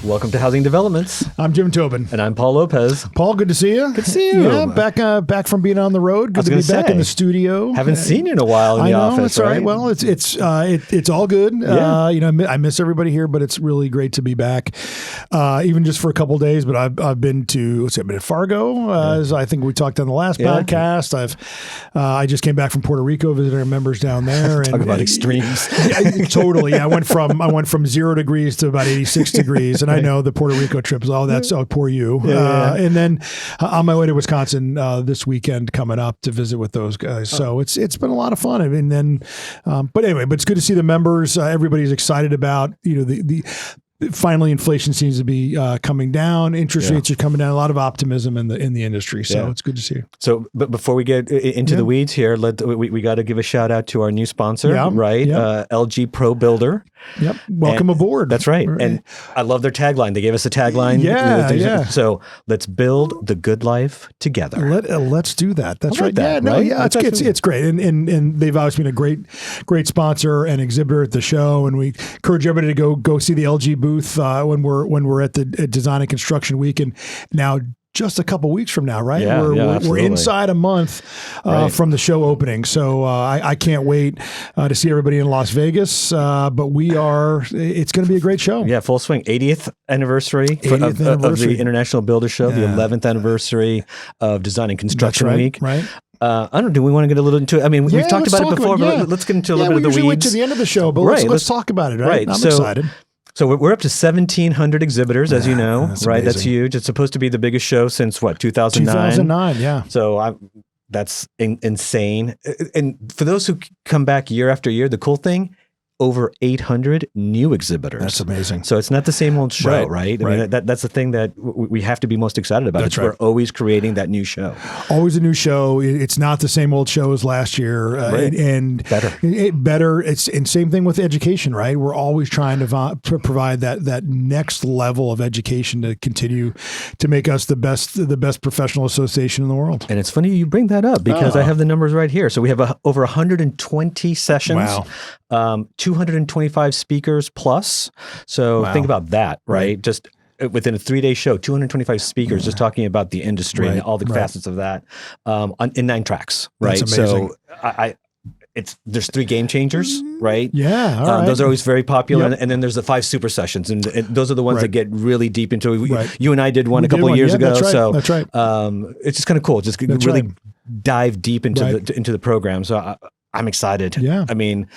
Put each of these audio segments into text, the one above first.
Welcome to Housing Developments. I'm Jim Tobin. And I'm Paul Lopez. Paul, good to see you. Good to see you. Yeah, back from being on the road. Good to be back in the studio. Haven't seen you in a while in the office. That's right. Well, it's all good. Yeah. I miss everybody here, but it's really great to be back, even just for a couple of days. But I've been to Fargo, as I think we talked on the last podcast. I just came back from Puerto Rico visiting our members down there. Talk about extremes. Totally. Yeah, I went from 0 degrees to about 86 degrees, and I know the Puerto Rico trip is all that. So poor you. And then on my way to Wisconsin this weekend coming up to visit with those guys. So it's been a lot of fun. And then, but it's good to see the members. Everybody's excited about the finally inflation seems to be coming down. Interest rates are coming down. A lot of optimism in the industry. So it's good to see you. So, but before we get into the weeds here, we got to give a shout out to our new sponsor, right? LG Pro Builder. Yep. Welcome aboard. That's right. And I love their tagline. They gave us a tagline. So let's build the good life together. Let's do that. That's right. Right? It's great. And they've always been a great sponsor and exhibitor at the show. And we encourage everybody to go see the LG booth when we're at the Design and Construction Week. And now just a couple weeks from now, right? We're inside a month from the show opening. So I can't wait to see everybody in Las Vegas. But it's going to be a great show. Yeah, full swing. 80th anniversary of the International Builder Show, the 11th anniversary of Design and Construction Week. Right. I don't know. Do we want to get a little into it? I mean, we've talked about it before, but let's get into a little bit of the weeds. We wait to the end of the show, but let's talk about it, right? I'm excited. So we're up to 1,700 exhibitors, as you know, that's right? Amazing. That's huge. It's supposed to be the biggest show since 2009? 2009, yeah. So that's insane. And for those who come back year after year, the cool thing, over 800 new exhibitors. That's amazing. So it's not the same old show, right? I mean, that's the thing that we have to be most excited about. We're always creating that new show. Always a new show. It's not the same old show as last year. And better. And same thing with education, right? We're always trying to provide that next level of education to continue to make us the best professional association in the world. And it's funny you bring that up because I have the numbers right here. So we have over 120 sessions. Wow. 225 speakers plus. So think about that, right? Just within a 3-day show, 225 speakers just talking about the industry and all the facets of that in 9 tracks, right? That's amazing. So there's 3 game changers, right? Yeah, all right. Those are always very popular, and then there's the 5 super sessions, and those are the ones that get really deep into it. You and I did one a couple of years ago, that's right. It's just kind of cool. Just really dive deep into the program. So I'm excited. Yeah, I mean,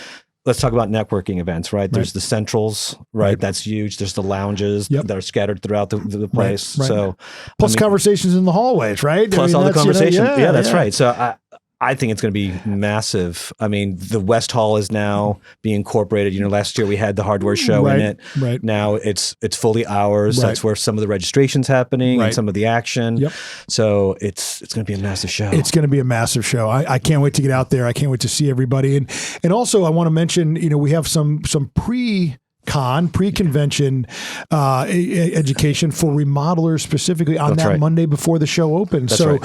let's talk about networking events, right? There's the centrals, right? That's huge. There's the lounges that are scattered throughout the place. Right. So, plus conversations in the hallways, right? Plus all the conversations. That's right. So I think it's going to be massive. I mean, the West Hall is now being incorporated. Last year we had the hardware show in it. Right. Now it's fully ours. Right. That's where some of the registration's happening and some of the action. Yep. So it's going to be a massive show. It's going to be a massive show. I can't wait to get out there. I can't wait to see everybody. And also I want to mention, we have some pre-convention education for remodelers specifically on Monday before the show opens. For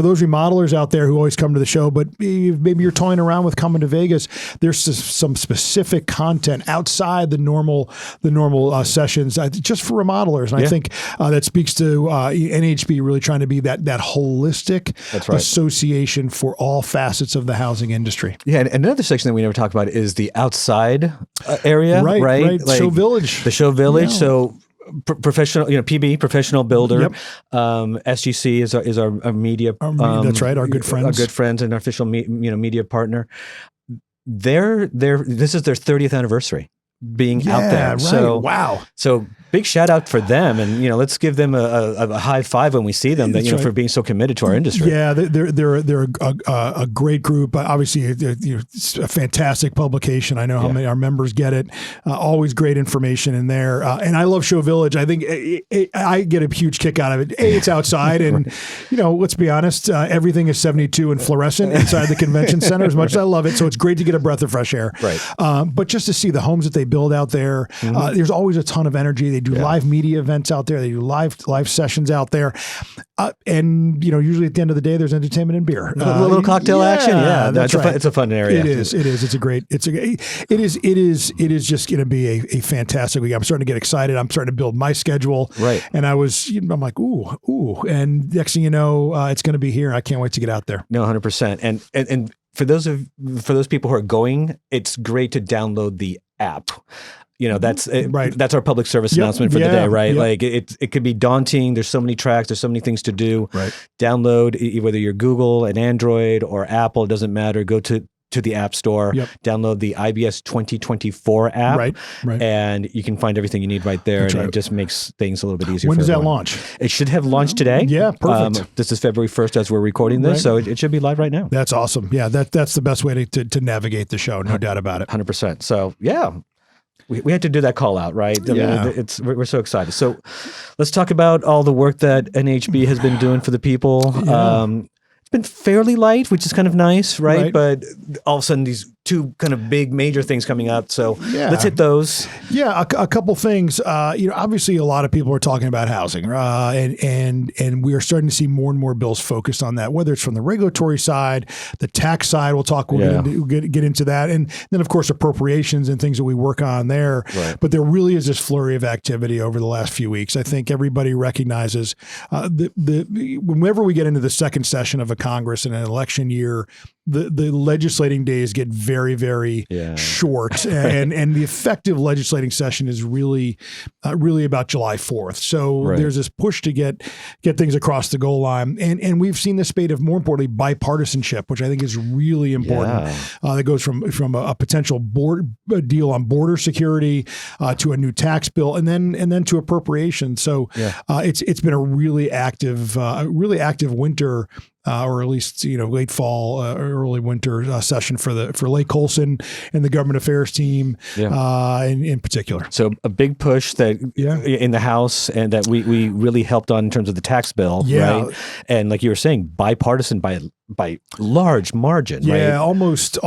those remodelers out there who always come to the show, but maybe you're toying around with coming to Vegas, there's some specific content outside the normal sessions just for remodelers. And I think that speaks to NHB really trying to be that holistic association for all facets of the housing industry. Yeah, and another section that we never talked about is the outside area, right? Like Show Village. The Show Village. Yeah. So professional, PB, professional builder. Yep. SGC is our media. That's right. Our good friends. Our good friends and our official media partner. This is their 30th anniversary being out there. Right. So wow. So big shout out for them, and let's give them a high five when we see them. That for being so committed to our industry. Yeah, they're a great group. Obviously, it's a fantastic publication. I know how many our members get it. Always great information in there, and I love Show Village. I think I get a huge kick out of it. It's outside, and let's be honest, everything is 72 and fluorescent inside the convention center. As much as I love it, so it's great to get a breath of fresh air. Right. But just to see the homes that they build out there, there's always a ton of energy. They do live media events out there. They do live sessions out there. And, usually at the end of the day, there's entertainment and beer. A little cocktail action. Yeah, that's right. It's a fun area. It is. It is just going to be a fantastic week. I'm starting to get excited. I'm starting to build my schedule. Right. And I'm like, ooh. And next thing you know, it's going to be here. I can't wait to get out there. No, 100%. And for those people who are going, it's great to download the app. That's right. That's our public service announcement for the day, right? Yep. Like it could be daunting. There's so many tracks. There's so many things to do. Right. Download, whether you're Google, an Android, or Apple, it doesn't matter. Go to the App Store, download the IBS 2024 app, right. And you can find everything you need right there. That's and right. It just makes things a little bit easier. When for does everyone. that launch? It should have launched today. Yeah, perfect. This is February 1st as we're recording this, so it should be live right now. That's awesome. Yeah, that's the best way to navigate the show, no doubt about it. 100%. So, yeah. We had to do that call out, right? I mean, we're so excited. So let's talk about all the work that NHB has been doing for the people. Yeah. It's been fairly light, which is kind of nice, right? But all of a sudden, these two kind of big major things coming out. So let's hit those. Yeah, a couple things. Obviously, a lot of people are talking about housing, and we are starting to see more and more bills focused on that. Whether it's from the regulatory side, the tax side, we'll get into that, and then of course appropriations and things that we work on there. Right. But there really is this flurry of activity over the last few weeks. I think everybody recognizes whenever we get into the second session of a Congress in an election year, the legislating days get very, very short, and the effective legislating session is really about July 4th. So there's this push to get things across the goal line, and we've seen this spate of, more importantly, bipartisanship, which I think is really important. That goes from a potential deal on border security to a new tax bill, and then to appropriations. So it's been a really active winter. Or at least late fall, early winter session for Lake Colson and the government affairs team, in particular. So a big push that in the House, and that we really helped on in terms of the tax bill, right? And like you were saying, bipartisan by large margin, right? Yeah, almost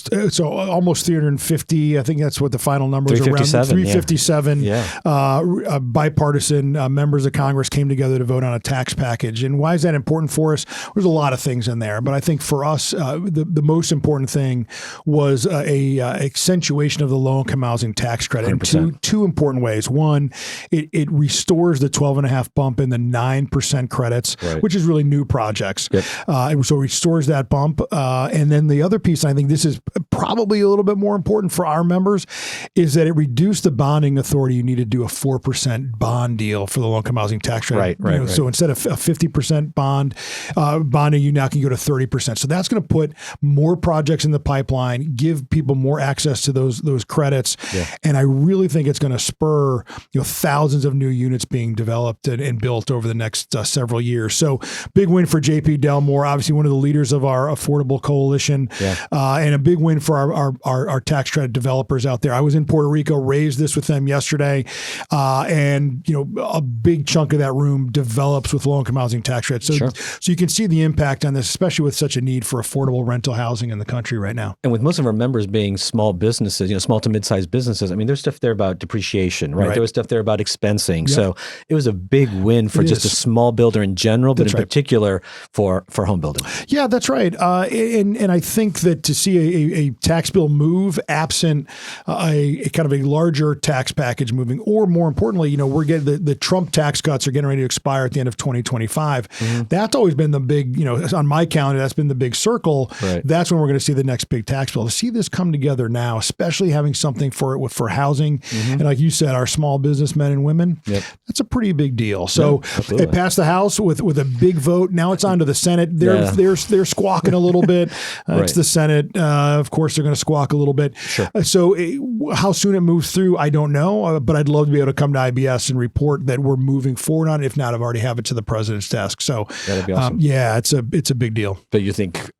350. I think that's what the final number is, around 357. Bipartisan members of Congress came together to vote on a tax package. And why is that important for us? There's a lot of things in there, but I think for us, the most important thing was a accentuation of the low-income housing tax credit in two important ways. One, it restores the 12.5 bump in the 9% credits, which is really new projects. So restores that bump. And then the other piece, and I think this is probably a little bit more important for our members, is that it reduced the bonding authority you need to do a 4% bond deal for the low-income housing tax credit. Right. So instead of a 50% bonding, you now can go to 30%. So that's going to put more projects in the pipeline, give people more access to those credits. And I really think it's going to spur thousands of new units being developed and built over the next several years. So big win for JP Delmore, obviously one of the leaders of our Affordable Coalition, and a big win for our tax credit developers out there. I was in Puerto Rico, raised this with them yesterday, and a big chunk of that room develops with low-income housing tax credits. So you can see the impact on this, especially with such a need for affordable rental housing in the country right now. And with most of our members being small businesses, small to mid-sized businesses, I mean, there's stuff there about depreciation, right? There was stuff there about expensing. So it was a big win for just a small builder in general, but in particular for home building. Yeah, that's right. And I think that to see a tax bill move absent a kind of a larger tax package moving, or more importantly, we're getting the Trump tax cuts are getting ready to expire at the end of 2025. That's always been the big, on my calendar, that's been the big circle. That's when we're going to see the next big tax bill. To see this come together now, especially having something for housing, and like you said, our small businessmen and women, that's a pretty big deal. So it passed the House with a big vote. Now it's on to the Senate. They're squawking a little bit. It's the Senate. Of course, they're going to squawk a little bit. So how soon it moves through, I don't know, but I'd love to be able to come to IBS and report that we're moving forward on it. If not, I've already have it to the president's desk. So that'd be awesome. it's a big deal. But you think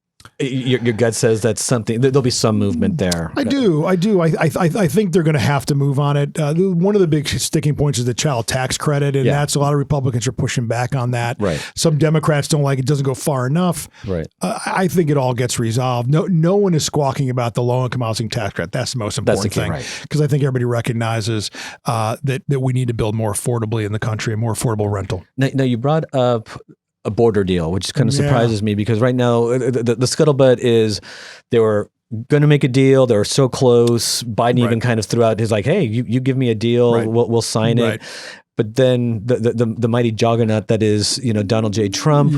Your gut says that's something. There'll be some movement there. I do. I think they're going to have to move on it. One of the big sticking points is the child tax credit, and that's a lot of Republicans are pushing back on that. Right. Some Democrats don't like it. Doesn't go far enough. Right. I think it all gets resolved. No one is squawking about the low-income housing tax credit. That's the most important thing, because I think everybody recognizes that we need to build more affordably in the country, a more affordable rental. Now you brought up a border deal, which kind of surprises me, because right now the scuttlebutt is they were going to make a deal. They were so close. Biden even kind of threw out his like, hey, you give me a deal, we'll sign it. But then the mighty juggernaut that is, Donald J. Trump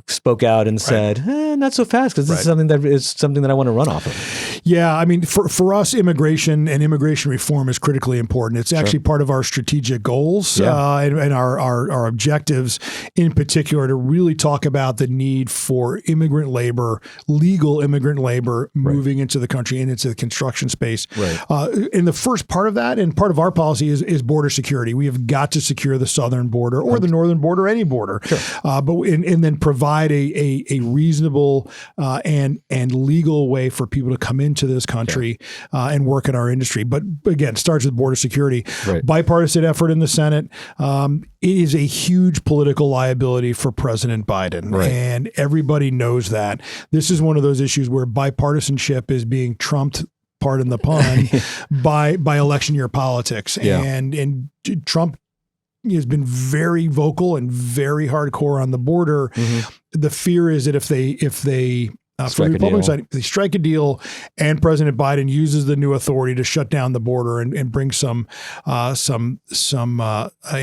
spoke out and said, not so fast, because this is something that I want to run off of. Yeah, I mean, for us, immigration and immigration reform is critically important. It's actually part of our strategic goals and our objectives, in particular, to really talk about the need for immigrant labor, legal immigrant labor, moving into the country and into the construction space. And the first part of that, and part of our policy, is border security. We have got to secure the southern border or the northern border, any border, and then provide a reasonable and legal way for people to come into this country and work in our industry. But again, it starts with border security. Bipartisan effort in the Senate. It is a huge political liability for President Biden, and everybody knows that. This is one of those issues where bipartisanship is being trumped, pardon the pun, by election year politics. And Trump has been very vocal and very hardcore on the border. The fear is that if they from the Republican side, if they strike a deal and President Biden uses the new authority to shut down the border and bring a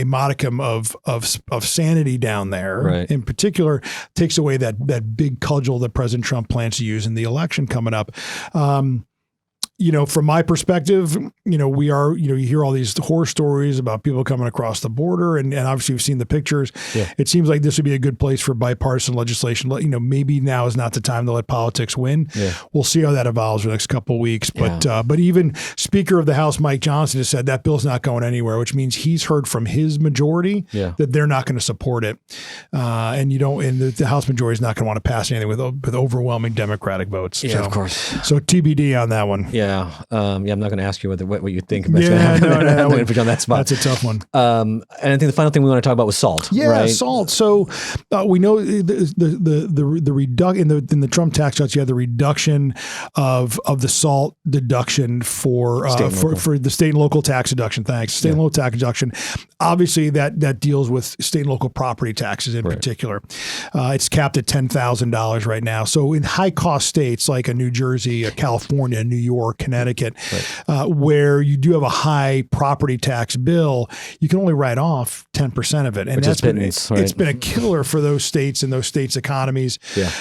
modicum of sanity down there, in particular, takes away that big cudgel that President Trump plans to use in the election coming up. From my perspective, we are, you hear all these horror stories about people coming across the border, and obviously we've seen the pictures. It seems like this would be a good place for bipartisan legislation. Maybe now is not the time to let politics win. We'll see how that evolves for the next couple of weeks. But even Speaker of the House, Mike Johnson, has said that bill's not going anywhere, which means he's heard from his majority that they're not going to support it. And the House majority is not going to want to pass anything with overwhelming Democratic votes. Of course. So TBD on that one. I'm not going to ask you what you think. I'm going to put you on that spot. That's a tough one. And I think the final thing we want to talk about was salt. Salt. So we know the reduction in the Trump tax cuts. You have the reduction of the salt deduction for the state and local tax deduction. State and local tax deduction. Obviously, that deals with state and local property taxes in particular. It's capped at $10,000 right now. So in high cost states like a New Jersey, a California, New York, Connecticut, where you do have a high property tax bill, you can only write off 10% of it. And it's been a killer for those states and those states' economies.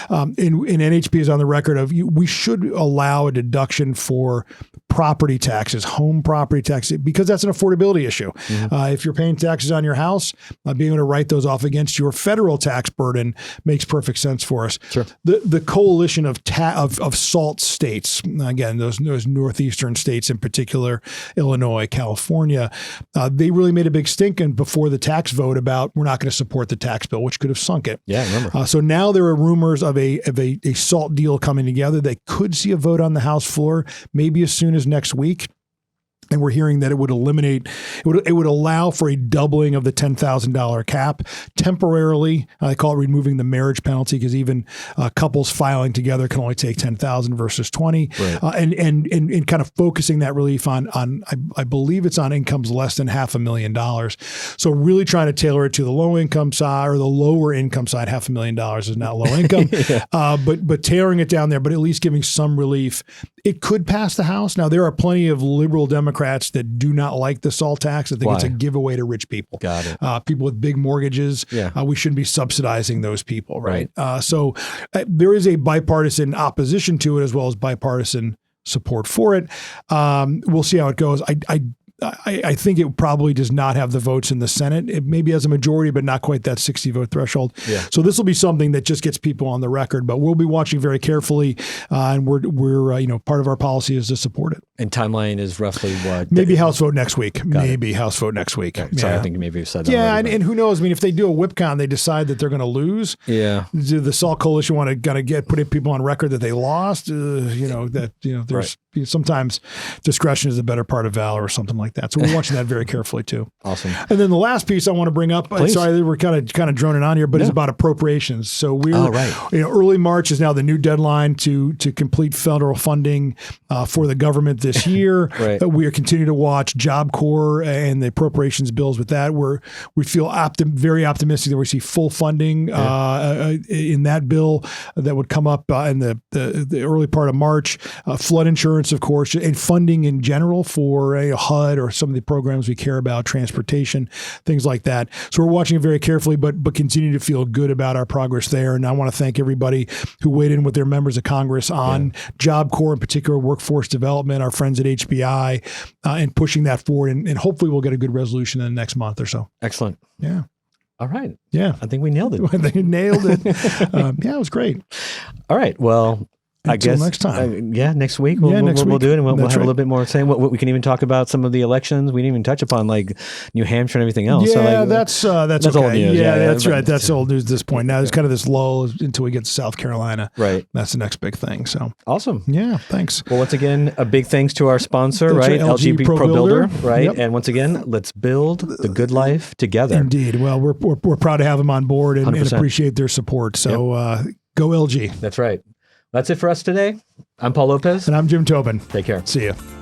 And NHB is on the record of we should allow a deduction for property taxes, home property taxes, because that's an affordability issue. If you're paying taxes on your house, being able to write those off against your federal tax burden makes perfect sense for us. The coalition of SALT states, again, those northeastern states in particular, Illinois, California, they really made a big stink before the tax vote about we're not going to support the tax bill, which could have sunk it. I remember. So now there are rumors of a SALT deal coming together. They could see a vote on the House floor maybe as soon as next week. And we're hearing that it would allow for a doubling of the $10,000 cap temporarily. I call it removing the marriage penalty, because even couples filing together can only take $10,000 versus $20,000, and kind of focusing that relief on I believe it's on incomes less than $500,000. So really trying to tailor it to the low income side or the lower income side. $500,000 is not low income, but tailoring it down there, but at least giving some relief. It could pass the House. Now, there are plenty of liberal Democrats that do not like the SALT tax. I think it's a giveaway to rich people. Got it. People with big mortgages. We shouldn't be subsidizing those people, right? So there is a bipartisan opposition to it as well as bipartisan support for it. We'll see how it goes. I think it probably does not have the votes in the Senate. It maybe has a majority, but not quite that 60 vote threshold. Yeah. So this will be something that just gets people on the record, but we'll be watching very carefully. And we're part of our policy is to support it. And timeline is roughly what? Maybe House vote next week. House vote next week. Okay. Sorry, I think maybe you said that. Yeah. And who knows? I mean, if they do a whip count, they decide that they're going to lose. Yeah. Do the SALT coalition want to put people on record that they lost? There's sometimes discretion is a better part of valor or something like that. So we're watching that very carefully too. Awesome. And then the last piece I want to bring up, sorry, we're kind of droning on here, but it's about appropriations. So early March is now the new deadline to complete federal funding for the government this year. Right. We are continuing to watch Job Corps and the appropriations bills with that. We feel very optimistic that we see full funding in that bill that would come up in the early part of March. Flood insurance, of course, and funding in general for HUD or some of the programs we care about, transportation, things like that. So we're watching it very carefully, but continue to feel good about our progress there. And I want to thank everybody who weighed in with their members of Congress on Job Corps, in particular workforce development, our friends at HBI, and pushing that forward. And hopefully we'll get a good resolution in the next month or so. Excellent. Yeah. All right. Yeah. I think we nailed it. I think we nailed it. It was great. All right. Well, I guess next time. Next week we'll do it, and we'll have a little bit more saying. What we can even talk about some of the elections. We didn't even touch upon like New Hampshire and everything else. Yeah, so that's okay. old news. Yeah, that's right. That's old news at this point. Now there's kind of this lull until we get to South Carolina. Right. That's the next big thing. So awesome. Yeah. Thanks. Well, once again, a big thanks to our sponsor, that's right? LG Pro Builder, right? Yep. And once again, let's build the good life together. Indeed. Well, we're proud to have them on board and appreciate their support. So go LG. That's right. That's it for us today. I'm Paul Lopez. And I'm Jim Tobin. Take care. See you.